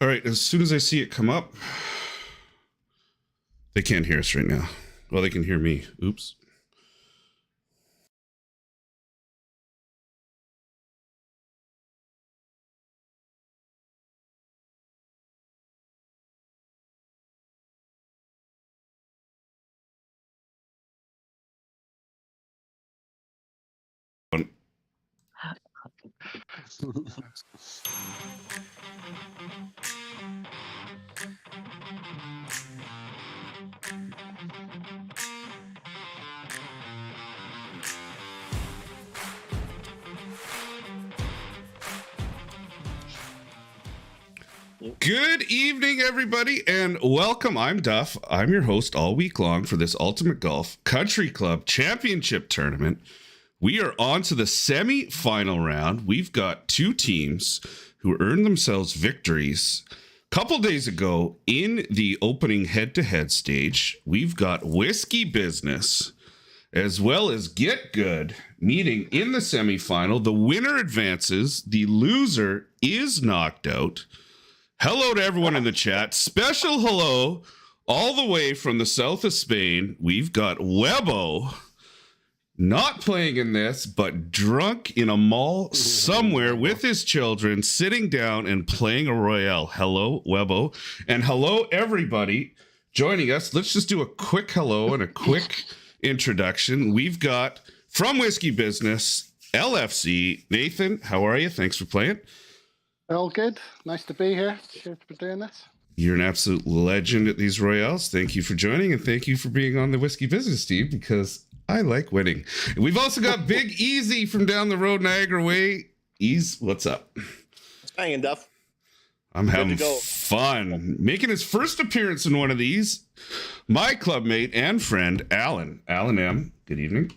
All right, as soon as I see it come up, they can't hear us right now. Well, they can hear me. Oops. Good evening, everybody, and welcome. I'm Duff. I'm your host all week long for this Ultimate Golf Country Club Championship Tournament. We are on to the semi-final round. We've got two teams who earned themselves victories. A couple days ago in the opening head-to-head stage, we've got Whisky Business as well as Get Good meeting in the semi-final. The winner advances. The loser is knocked out. Hello to everyone in the chat. Special hello all the way from the south of Spain. We've got Webo, not playing in this, but drunk in a mall somewhere with his children, sitting down and playing a Royale. Hello, Webo. And hello, everybody joining us. Let's just do a quick hello and a quick introduction. We've got from Whisky Business, LFC. Nathan, how are you? Thanks for playing. All good. Nice to be here. Cheers for doing this. You're an absolute legend at these Royales. Thank you for joining, and thank you for being on the Whisky Business team, because I like winning. We've also got Big Easy from down the road, Niagara Way. Ease, what's up? Hanging, Duff. I'm having fun. Making his first appearance in one of these, my clubmate and friend, Alan. Alan M., good evening.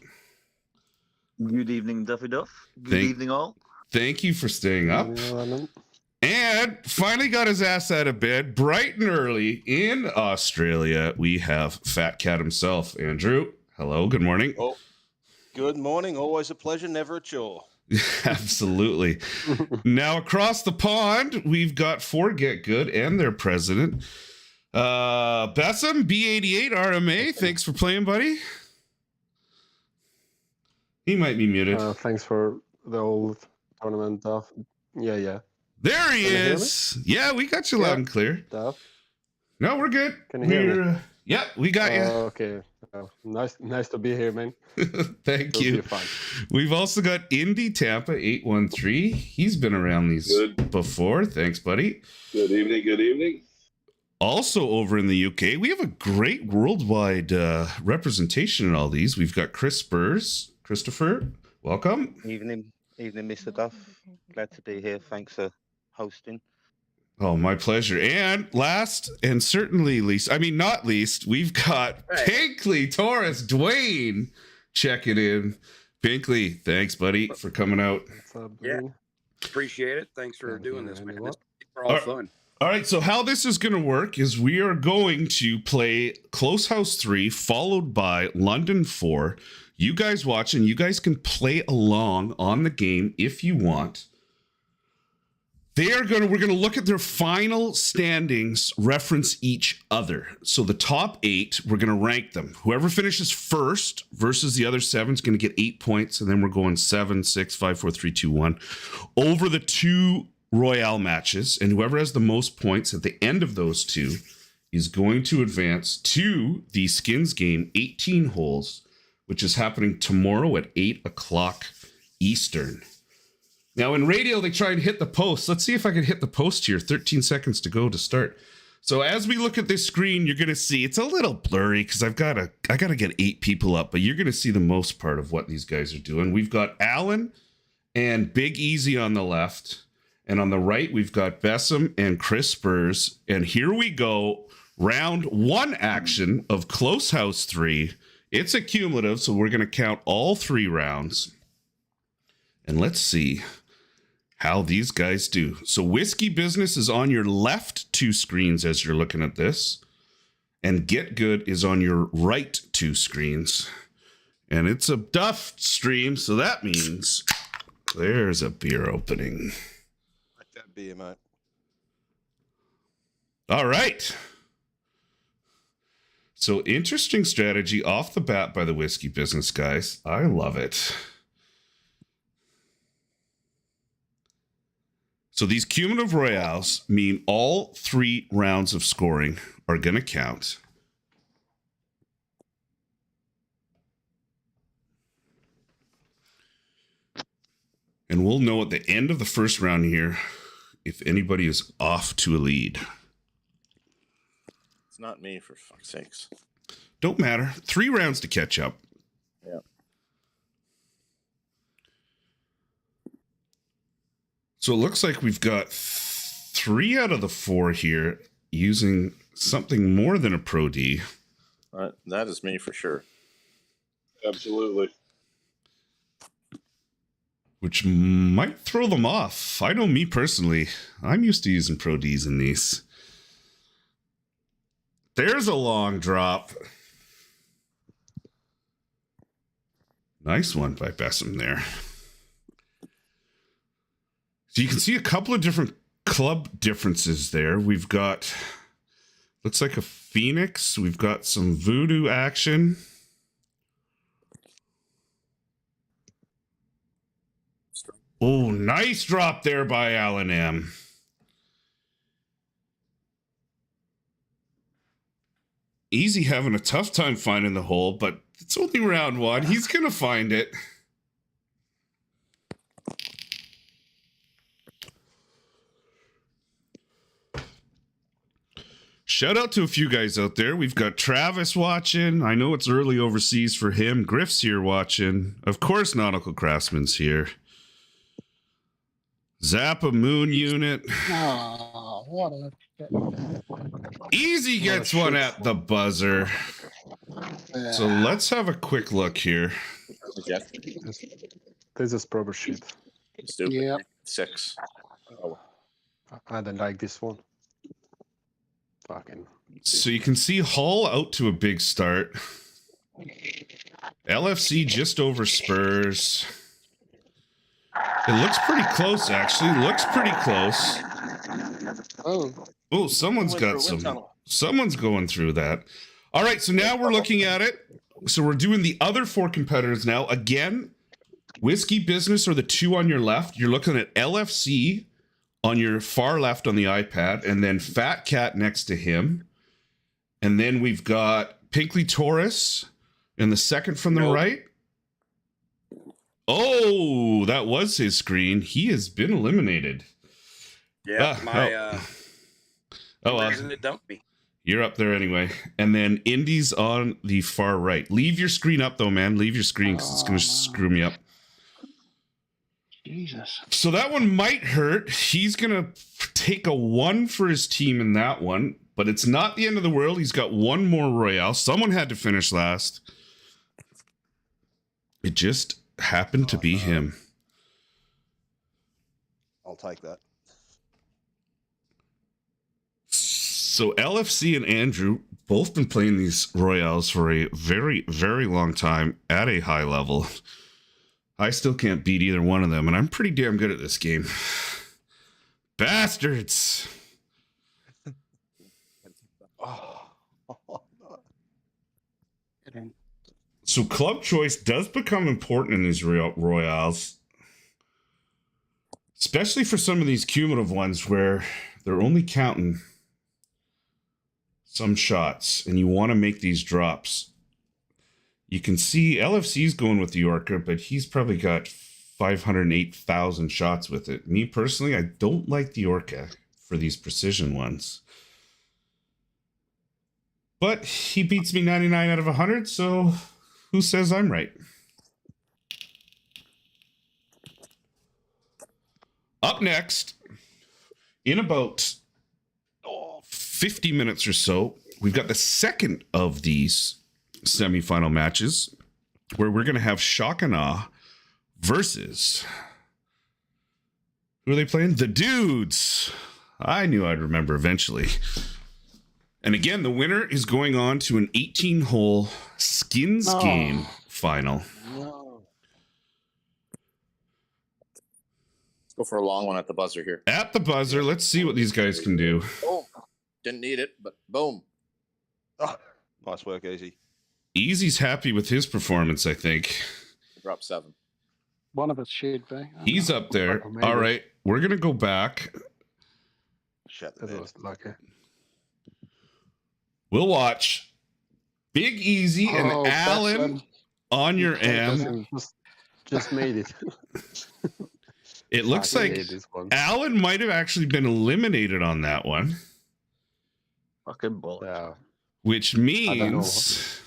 Good evening, Duffy Duff. Good evening, all. Thank you for staying up. And finally got his ass out of bed bright and early in Australia. We have Fat Cat himself, Andrew. Hello, good morning. Oh, good morning. Always a pleasure, never a chore. Absolutely. Now across the pond, we've got For Get Good and their president, Bessem, B88 RMA. Thanks for playing, buddy. He might be muted. Thanks for the old tournament, Duff. Yeah. There he is. Yeah, we got you loud and clear. Duff. No, we're good. Can you hear me? Yeah, we got you. Okay. Nice to be here, man. Thank you. We've also got Indy Tampa 813. He's been around these before. Thanks, buddy. Good evening. Also over in the UK, we have a great worldwide representation in all these. We've got Chris Spurs. Christopher, welcome. Evening, Mr. Duff. Glad to be here. Thanks for hosting. Oh, my pleasure. And last and certainly least, not least, we've got Pinkley Torres Dwayne checking in. Pinkley, thanks, buddy, for coming out. Yeah, appreciate it. Thanks for doing this, man. It's all fun. All right, so how this is going to work is we are going to play Close House 3, followed by London 4. You guys watch, and you guys can play along on the game if you want. We're going to look at their final standings, reference each other. So the top 8, we're going to rank them. Whoever finishes first versus the other 7 is going to get 8 points, and then we're going 7, 6, 5, 4, 3, 2, 1 over the 2 Royale matches, and whoever has the most points at the end of those 2 is going to advance to the Skins game, 18 holes, which is happening tomorrow at 8 o'clock Eastern. Now, in radio, they try and hit the post. Let's see if I can hit the post here. 13 seconds to go to start. So as we look at this screen, you're going to see it's a little blurry because I got to get 8 people up, but you're going to see the most part of what these guys are doing. We've got Alan and Big Easy on the left, and on the right, we've got Bessem and Chris Spurs. And here we go. Round 1 action of Close House 3. It's a cumulative, so we're going to count all 3 rounds. And let's see how these guys do. So Whisky Business is on your left 2 screens as you're looking at this. And Get Good is on your right 2 screens. And it's a Duff stream, so that means there's a beer opening. Like that beer, mate. All right. So interesting strategy off the bat by the Whiskey business, guys. I love it. So these cumulative royales mean all 3 rounds of scoring are going to count. And we'll know at the end of the first round here if anybody is off to a lead. It's not me, for fuck's sakes. Don't matter. 3 rounds to catch up. Yeah. So it looks like we've got 3 out of the 4 here using something more than a Pro D. That is me for sure. Absolutely. Which might throw them off. I know me personally. I'm used to using Pro Ds in these. There's a long drop. Nice one by Bessem there. So you can see a couple of different club differences there. We've got, looks like a Phoenix. We've got some Voodoo action. Oh, nice drop there by Alan M. Easy having a tough time finding the hole, but it's only round 1. He's going to find it. Shout out to a few guys out there. We've got Travis watching. I know it's early overseas for him. Griff's here watching. Of course, Nautical Craftsman's here. Zappa Moon Unit. Oh, what a... Easy gets one at the buzzer. Yeah. So let's have a quick look here. Jeff, This is proper shit. stupid. Yeah. 6. Oh, I don't like this one. Fucking. So you can see Hull out to a big start. LFC just over Spurs. It looks pretty close, actually. Looks pretty close. Oh, Oh, someone's Went got through a wind some. tunnel. Someone's going through that. All right, so now we're looking at it. So we're doing the other 4 competitors now. Again, Whiskey Business are the 2 on your left. You're looking at LFC on your far left on the iPad, and then Fat Cat next to him. And then we've got Pinkley Taurus in the second from the right. Oh, that was his screen. He has been eliminated. Yeah, Oh, reason it dumped me. you're up there anyway. And then Indy's on the far right. Leave your screen up, though, man. Leave your screen because it's going to screw me up. Jesus. So that one might hurt. He's going to take a 1 for his team in that one, but it's not the end of the world. He's got 1 more Royale. Someone had to finish last. It just happened to be him. I'll take that. So LFC and Andrew both been playing these Royales for a very, very long time at a high level. I still can't beat either one of them, and I'm pretty damn good at this game. Bastards! So club choice does become important in these Royales, especially for some of these cumulative ones where they're only counting some shots, and you want to make these drops. You can see LFC's going with the Orca, but he's probably got 508,000 shots with it. Me personally, I don't like the Orca for these precision ones. But he beats me 99 out of 100, so who says I'm right? Up next, in about 50 minutes or so, we've got the second of these semifinal matches where we're going to have Shock and Awe versus, who are they playing? The Dudes. I knew I'd remember eventually. And again, the winner is going on to an 18-hole skins game final. No. Let's go for a long one at the buzzer here. At the buzzer, let's see what these guys can do. Oh, Didn't need it, but boom. Oh, nice work, Easy. Easy's happy with his performance, I think. Drop 7. One of us should be. He's up there. Or maybe. All right, we're gonna go back. Shut the That bed. was lucky. We'll watch Big Easy and Oh, Alan Besson. on your Okay, M. Besson. Just made it. It looks Fucking like hate this one. Alan might have actually been eliminated on that one, Fucking bullet. Yeah. which don't know. means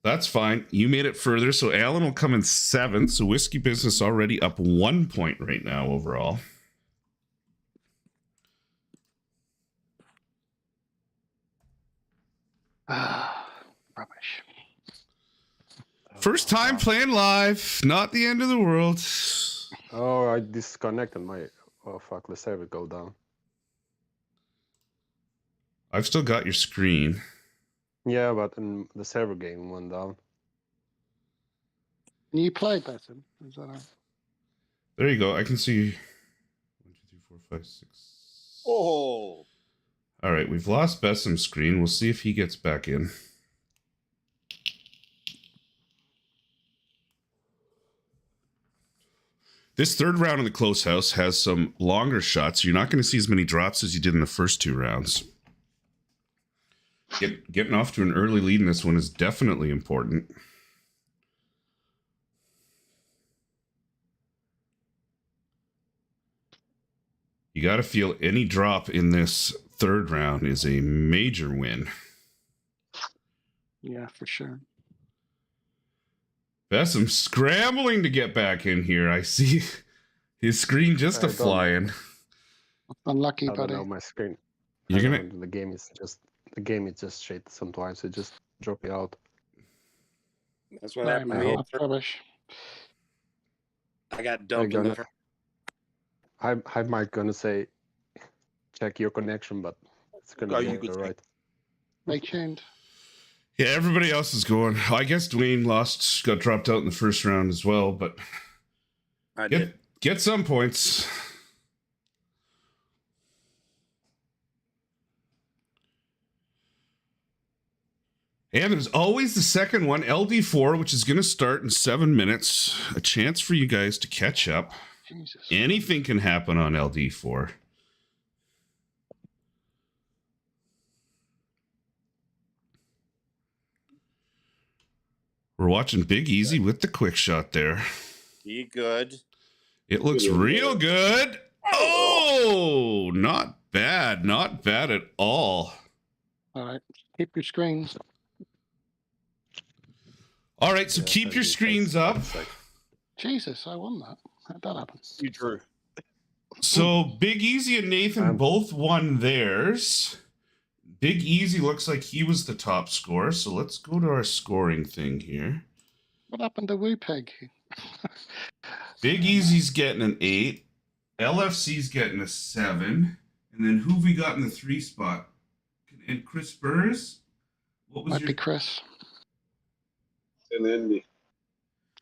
that's fine. You made it further, so Alan will come in 7th. So Whiskey Business already up 1 point right now overall. Rubbish. First time playing live, not the end of the world. Oh, I disconnected my. Oh fuck! Let's have it go down. I've still got your screen. Yeah, but in the server game went down. Can you play, Besson? Is that all right? There you go. I can see 1, 2, 3, 4, 5, 6. Oh, All right, we've lost Bessem's screen. We'll see if he gets back in. This third round in the close house has some longer shots. So you're not going to see as many drops as you did in the first 2 rounds. Getting off to an early lead in this one is definitely important. You got to feel any drop in this third round is a major win. Yeah, for sure. Bessem scrambling to get back in here. I see his screen just a I don't- flying. Unlucky, I don't buddy. know my screen. You're I gonna don't know, the game is just shit sometimes. It just drop it out. That's what Sorry, happened to man. me. That's rubbish. I got dumped in gonna- the I might gonna say check your connection, but it's gonna Oh, be you could alright. Stay tuned. Yeah, everybody else is going. I guess Dwayne got dropped out in the first round as well, but I did. get some points. And there's always the second one, LD4, which is going to start in 7 minutes. A chance for you guys to catch up. Jesus. Anything can happen on LD4. We're watching Big Easy with the quick shot there. Be good. It looks real good. Oh, not bad. Not bad at all. All right. Keep your screens. All right, so Yeah, keep your 30 screens seconds, up. it's like- Jesus, I won that. How'd that happen? You drew. So Big Easy and Nathan Um, both won theirs. Big Easy looks like he was the top scorer. So let's go to our scoring thing here. What happened to Woo Pig? Big Easy's getting an 8. LFC's getting a 7. And then who have we got in the 3 spot? And Chris Burrs? What was Might your... be Chris. And Indy.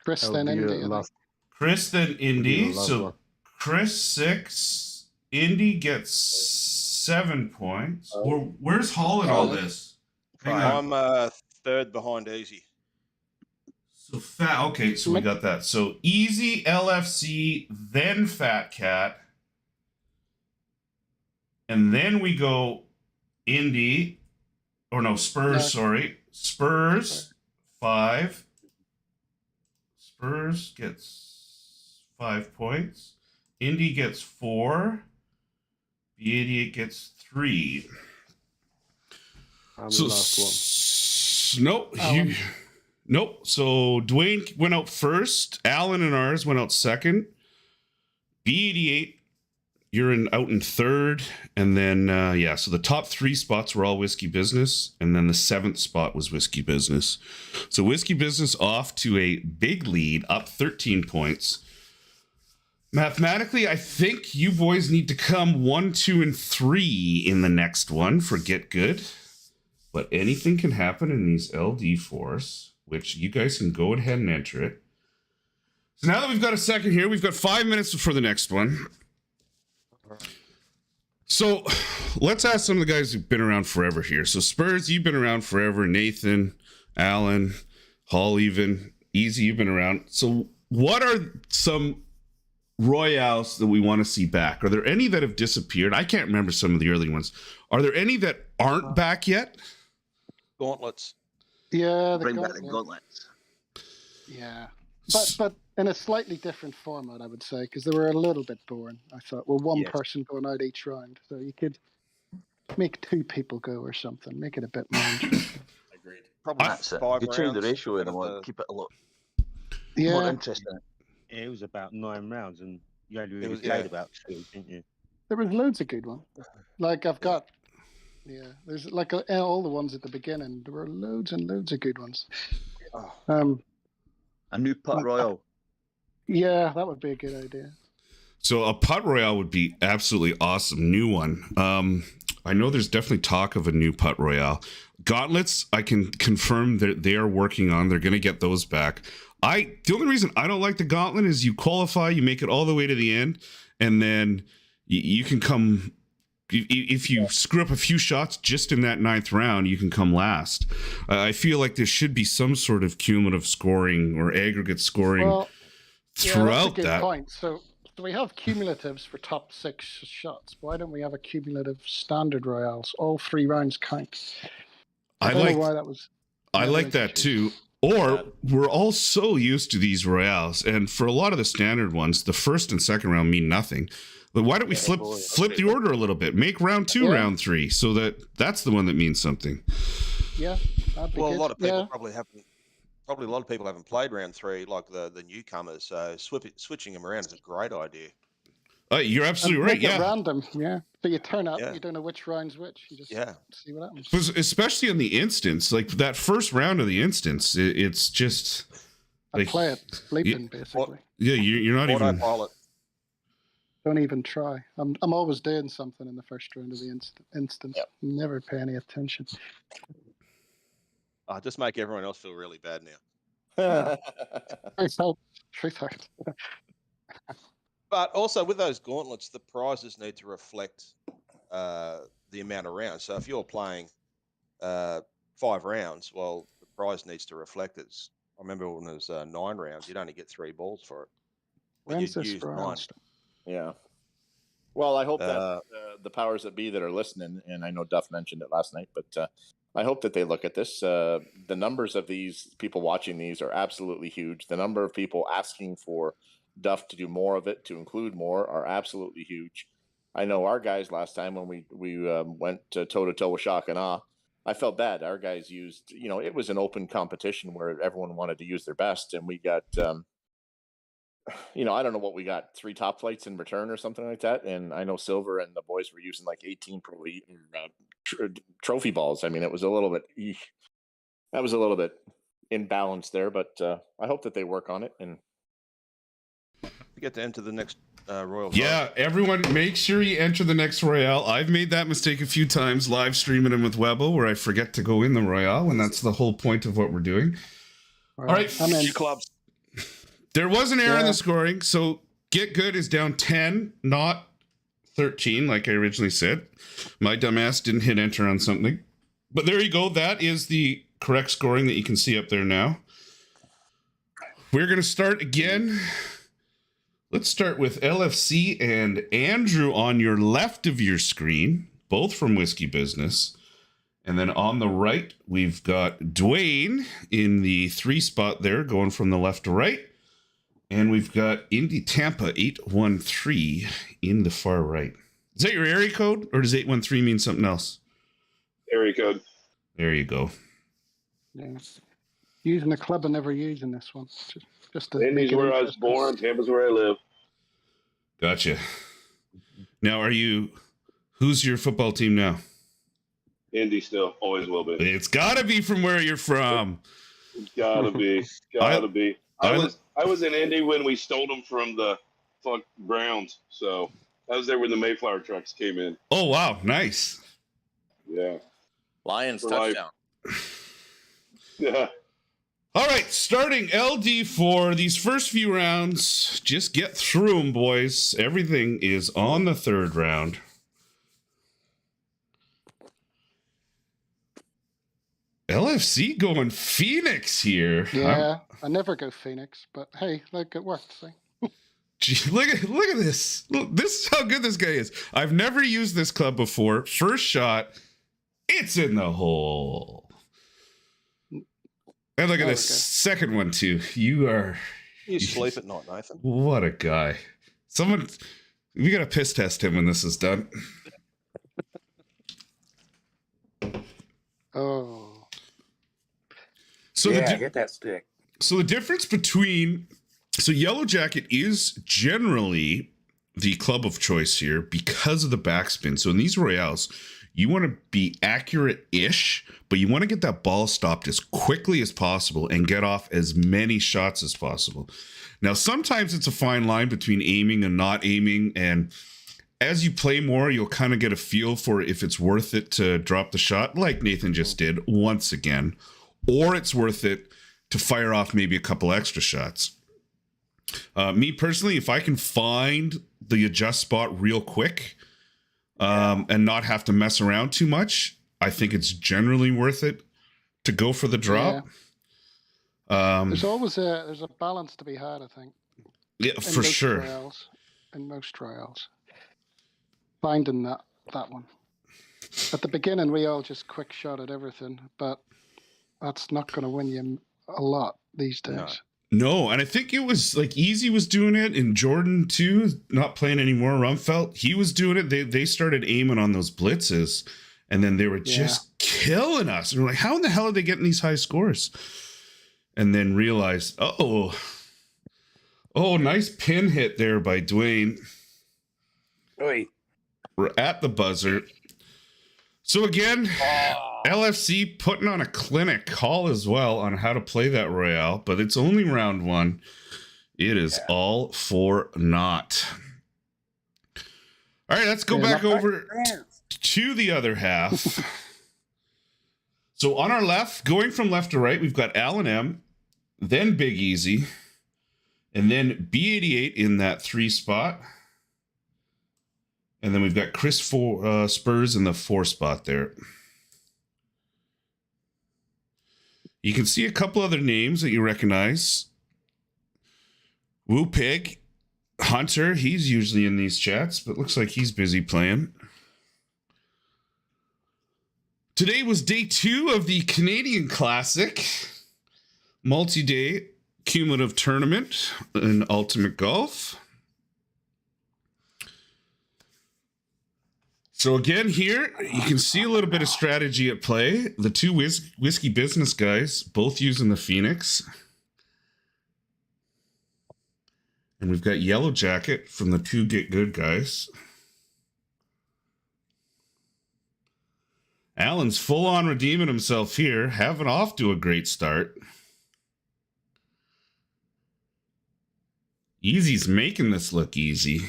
Chris, That then would be Indy. the I think. last- Chris, then would be Indy. the last So one. Chris 6. Indy gets 7 points. Where's Hall in all this? Hang on. I'm third behind Easy. So fat. Okay, so we got that. So Easy, LFC, then Fat Cat, and then we go Indy, or no Spurs. No. Sorry, Spurs 5. Spurs gets 5 points. Indy gets 4. B88 gets 3. I'm So the last one. nope, nope. So Dwayne went out first. Alan and ours went out second. B88, you're out in third, and then yeah. So the top 3 spots were all Whiskey Business, and then the 7th spot was Whiskey Business. So Whiskey Business off to a big lead, up 13 points. Mathematically, I think you boys need to come 1, 2, and 3 in the next one for Get Good. But anything can happen in these LD4s, which you guys can go ahead and enter it. So now that we've got a second here, we've got 5 minutes before the next one. So let's ask some of the guys who've been around forever here. So Spurs, you've been around forever. Nathan, Alan, Hall, even Easy, you've been around. So what are some royales that we want to see back? Are there any that have disappeared? I can't remember some of the early ones. Are there any that aren't back yet? Gauntlets. Yeah, Bring back the gauntlets. Yeah, but in a slightly different format, I would say, because they were a little bit boring. I thought, well, one person going out each round, so you could make 2 people go or something, make it a bit more interesting. Agreed. Probably That's it. 5 You change the rounds. ratio in them, Kind of like, keep it a lot more Yeah, interesting. It was about 9 rounds, and you only really was- played yeah. about 2, didn't you? there was loads of good ones. Like I've got, there's like all the ones at the beginning. There were loads and loads of good ones. Oh. A new putt royal. Yeah, that would be a good idea. So a putt royale would be absolutely awesome. New one. I know there's definitely talk of a new putt royale. Gauntlets, I can confirm that they are working on. They're going to get those back. The only reason I don't like the gauntlet is you qualify, you make it all the way to the end, and then you can come. If you screw up a few shots just in that 9th round, you can come last. I feel like there should be some sort of cumulative scoring or aggregate scoring Well, yeah, that's a throughout good that. point. So we have cumulatives for top 6 shots. Why don't we have a cumulative standard royales? All 3 rounds count. I don't know why that was. I like that too. Or we're all so used to these royales, and for a lot of the standard ones, the 1st and 2nd round mean nothing. But why don't we flip the order a little bit? Make round 2 round 3, so that's the one that means something. Yeah, that'd be Well, good. a lot of people Yeah. probably haven't. Probably a lot of people haven't played round 3, like the newcomers. So switching them around is a great idea. You're absolutely And right. make it Yeah. random. Yeah. So you turn up, Yeah. you don't know which round's which. You just see what happens. Especially on the instance, like that first round of the instance, it's just I play it sleeping, basically. Yeah, you're not even. Autopilot. Don't even try. I'm always doing something in the first round of the instance. Yep. Never pay any attention. Just make everyone else feel really bad now. Truth hurts. But also with those gauntlets, the prizes need to reflect the amount of rounds. So if you're playing 5 rounds, well, the prize needs to reflect it. I remember when it was 9 rounds, you'd only get 3 balls for it. But When's you'd this use round 9. start? Yeah. Well, I hope that the powers that be that are listening, and I know Duff mentioned it last night, but I hope that they look at this. The numbers of these people watching these are absolutely huge. The number of people asking for Duff to do more of it, to include more, are absolutely huge. I know our guys last time when we went toe to toe with Shock and Awe, I felt bad. Our guys used, it was an open competition where everyone wanted to use their best, and we got, I don't know what we got, 3 top flights in return or something like that. And I know Silver and the boys were using like 18 trophy balls. I mean, it was a little bit, that was a little bit imbalanced there, but I hope that they work on it and You get to enter the next Royal. Yeah, everyone, make sure you enter the next Royale. I've made that mistake a few times live streaming them with Webbo, where I forget to go in the Royale, and that's the whole point of what we're doing. All right, I'm in. clubs. There was an error in the scoring, so Get Good is down 10, not 13, like I originally said. My dumbass didn't hit enter on something. But there you go. That is the correct scoring that you can see up there now. We're going to start again. Let's start with LFC and Andrew on your left of your screen, both from Whisky Business. And then on the right, we've got Dwayne in the 3 spot there, going from the left to right. And we've got Indy Tampa 813 in the far right. Is that your area code, or does 813 mean something else? Area code. There you go. Yeah. Using the club and never using this one. Just to Indy's make it where I was interesting. born. Tampa's where I live. Gotcha. Now, who's your football team now? Indy still. Always will be. It's got to be from where you're from. Gotta be. Gotta be. I was in Indy when we stole them from the Browns. So I was there when the Mayflower trucks came in. Oh, wow. Nice. Yeah. Lions For touchdown. Yeah. All right, starting LD for these first few rounds. Just get through them, boys. Everything is on the 3rd round. LFC going Phoenix here. Yeah, I never go Phoenix, but hey, look, it worked. See? Gee, look at this. Look, this is how good this guy is. I've never used this club before. First shot, it's in the hole. And look at this second one too. You sleep at night, Nathan. What a guy. We gotta piss test him when this is done. Oh. So get that stick. So the difference between Yellow Jacket is generally the club of choice here because of the backspin. So in these Royales, you want to be accurate-ish, but you want to get that ball stopped as quickly as possible and get off as many shots as possible. Now, sometimes it's a fine line between aiming and not aiming, and as you play more, you'll kind of get a feel for if it's worth it to drop the shot, like Nathan just did once again, or it's worth it to fire off maybe a couple extra shots. Me personally, if I can find the adjust spot real quick and not have to mess around too much, I think it's generally worth it to go for the drop. Yeah. There's always a balance to be had, I think. Yeah, for sure. In most trials. Finding that one. At the beginning, we all just quick shot at everything, but that's not going to win you a lot these days. No, and I think it was like Easy was doing it, and Jordan too, not playing anymore. Rumfelt, he was doing it. They started aiming on those blitzes, and then they were just killing us. And we're like, how in the hell are they getting these high scores? And then realized, oh, nice pin hit there by Dwayne. Oi. We're at the buzzer. So again, LFC putting on a clinic call as well on how to play that Royale, but it's only round one. It is all for naught. All right, let's go back over to the other half. So on our left, going from left to right, we've got Alan M, then Big Easy, and then B88 in that 3 spot. And then we've got Chris Spurs in the 4 spot there. You can see a couple other names that you recognize. Woo Pig, Hunter, he's usually in these chats, but looks like he's busy playing. Today was day 2 of the Canadian Classic multi-day cumulative tournament in Ultimate Golf. So again, here you can see a little bit of strategy at play. The 2 Whisky business guys, both using the Phoenix. And we've got Yellow Jacket from the 2 Get Good guys. Alan's full on redeeming himself here, having off to a great start. Easy's making this look easy.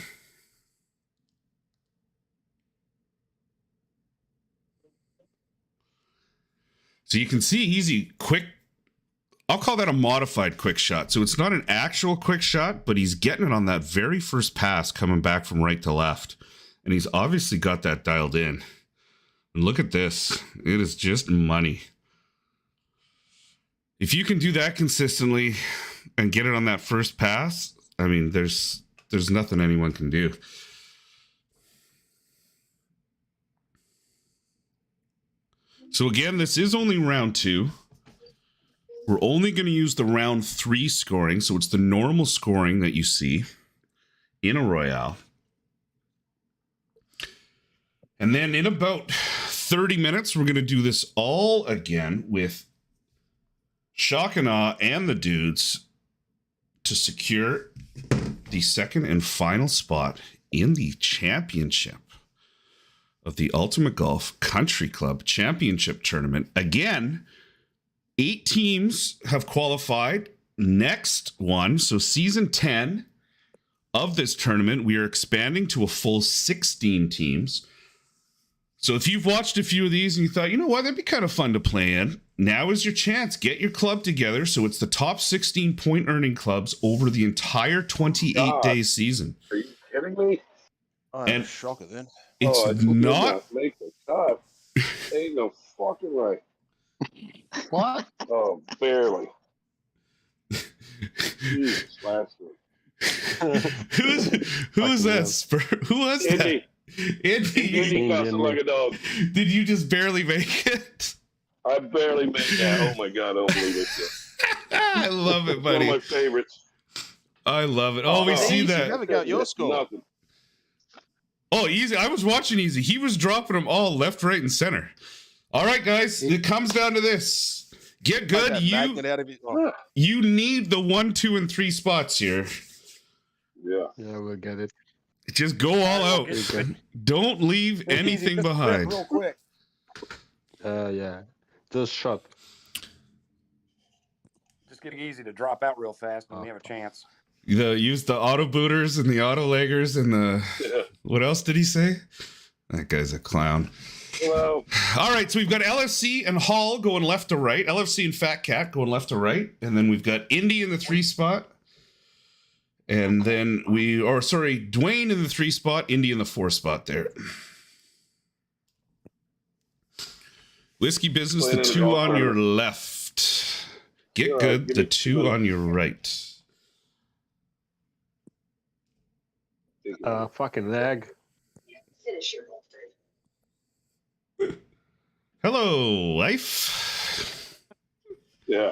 So you can see Easy quick. I'll call that a modified quick shot. So it's not an actual quick shot, but he's getting it on that very first pass coming back from right to left. And he's obviously got that dialed in. And look at this. It is just money. If you can do that consistently and get it on that first pass, I mean, there's nothing anyone can do. So again, this is only round 2. We're only going to use the round 3 scoring. So it's the normal scoring that you see in a Royale. And then in about 30 minutes, we're going to do this all again with Shock and Awe and the dudes to secure the second and final spot in the championship of the Ultimate Golf Country Club Championship Tournament. Again, 8 teams have qualified. Next one, so season 10 of this tournament, we are expanding to a full 16 teams. So if you've watched a few of these and you thought, you know what, that'd be kind of fun to play in, now is your chance. Get your club together. So it's the top 16 point earning clubs over the entire 28-day season. Are you kidding me? I'm shocked then. It's not make the cut. Ain't no fucking right. What? Oh, barely. Jesus, last week. who's that? Who was Indy. that? Indy. Indy cussing like a dog. Did you just barely make it? I barely made that. Oh my god, I don't believe it. I love it, buddy. One of my favorites. I love it. Oh, we see Easy, that. You haven't got your score. Nothing. Oh, Easy. I was watching Easy. He was dropping them all left, right, and center. All right, guys. It comes down to this. Get good. You need the 1, 2, and 3 spots here. Yeah. Yeah, we'll get it. Just go all out. Don't leave anything behind. Real quick. Yeah. Just shot. Just getting easy to drop out real fast when we have a chance. Use the auto booters and the auto leggers and the. What else did he say? That guy's a clown. Hello. All right, so we've got LFC and Hall going left to right. LFC and Fat Cat going left to right. And then we've got Indy in the 3 spot. And then Dwayne in the 3 spot, Indy in the 4 spot there. Whiskey Business, the 2 on your left. Get good, the 2 on your right. Fucking lag. Finish your whole thing. Hello, wife. Yeah.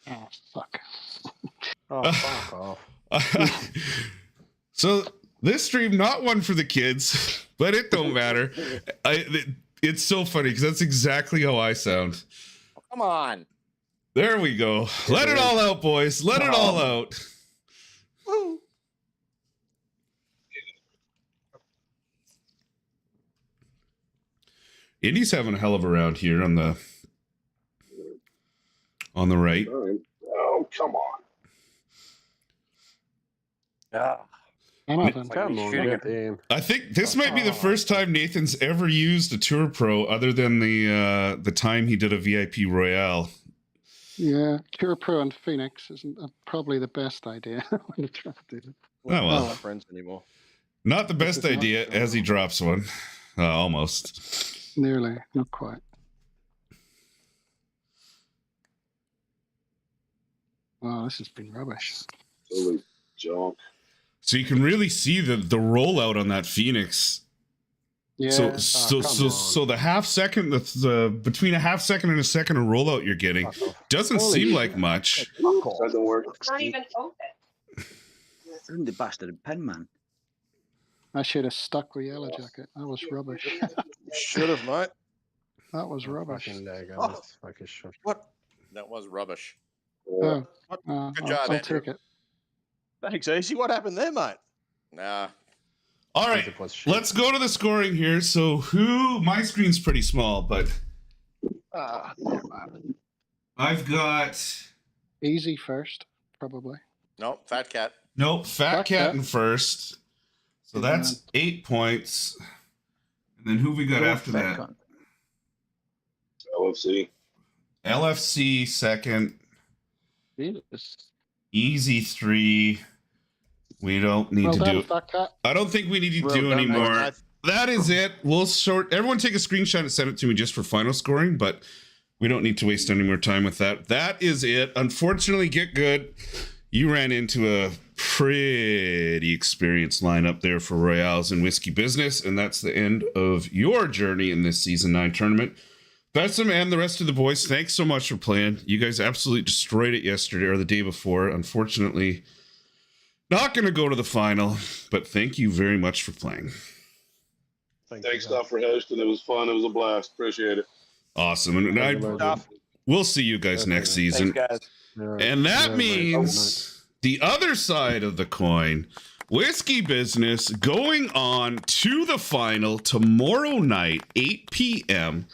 Oh, fuck. Oh, fuck off. So this stream, not one for the kids, but it don't matter. It's so funny because that's exactly how I sound. Come on. There we go. Let it all out, boys. Let it all out. Woo. Indy's having a hell of a round here on the right. Oh, come on. Come on, get in. I think this might be the first time Nathan's ever used a Tour Pro other than the time he did a VIP Royale. Yeah, Tour Pro and Phoenix isn't probably the best idea. We're well. not friends anymore. Not the best idea as he drops one. Almost. Nearly, not quite. Wow, this has been rubbish. Holy junk. So you can really see the rollout on that Phoenix. Yeah. So the half second, the between a half second and a second of rollout you're getting doesn't seem like much. Doesn't work. It's not even open. Bring the bastard in pen, man. I should have stuck with Yellow Jacket. That was rubbish. Should have, mate. That was rubbish. Fucking lag on Oh. this fucking shot. What? That was rubbish. Oh, Good job, I'll Andrew. take it. Thanks, Easy. What happened there, mate? Nah. All right, let's go to the scoring here. So my screen's pretty small, but I've got Easy first, probably. No, Fat Cat. nope, Fat Cat in first. So that's 8 points. And then who we got after that? LFC. LFC second. Jesus. Easy 3. We don't need to do it. Fat Cat. I don't think we need to Well do done, anymore. mate. That is it. We'll everyone take a screenshot and send it to me just for final scoring, but we don't need to waste any more time with that. That is it. Unfortunately, Get Good, you ran into a pretty experienced lineup there for Royales and Whiskey Business, and that's the end of your journey in this Season 9 tournament. Bessem and the rest of the boys, thanks so much for playing. You guys absolutely destroyed it yesterday or the day before. Unfortunately, not going to go to the final, but thank you very much for playing. Thanks, Doc, for hosting. It was fun. It was a blast. Appreciate it. Awesome. And we'll see you guys next season. Thanks, guys. And that means the other side of the coin, Whiskey Business going on to the final tomorrow night, 8 p.m.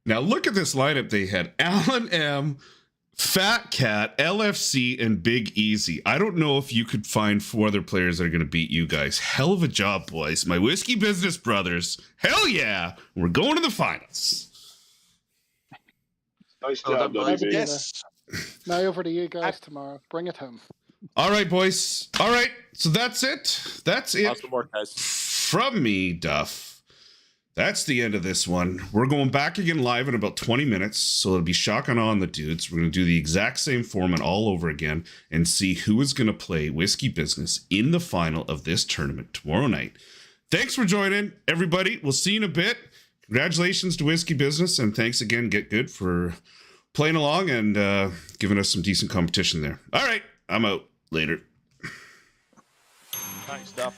Now look at this lineup they had. Alan M., Fat Cat, LFC, and Big Easy. I don't know if you could find 4 other players that are going to beat you guys. Hell of a job, boys. My Whiskey Business brothers. Hell yeah. We're going to the finals. Nice job, WB. Yes. Now over to you guys tomorrow. Bring it home. All right, boys. All right. So that's it. That's it Awesome work, guys. from me, Duff. that's the end of this one. We're going back again live in about 20 minutes, so it'll be shocking on the dudes. We're going to do the exact same format all over again and see who is going to play Whiskey Business in the final of this tournament tomorrow night. Thanks for joining, everybody. We'll see you in a bit. Congratulations to Whiskey Business, and thanks again, Get Good, for playing along and giving us some decent competition there. All right, I'm out. Later. Thanks, Duff.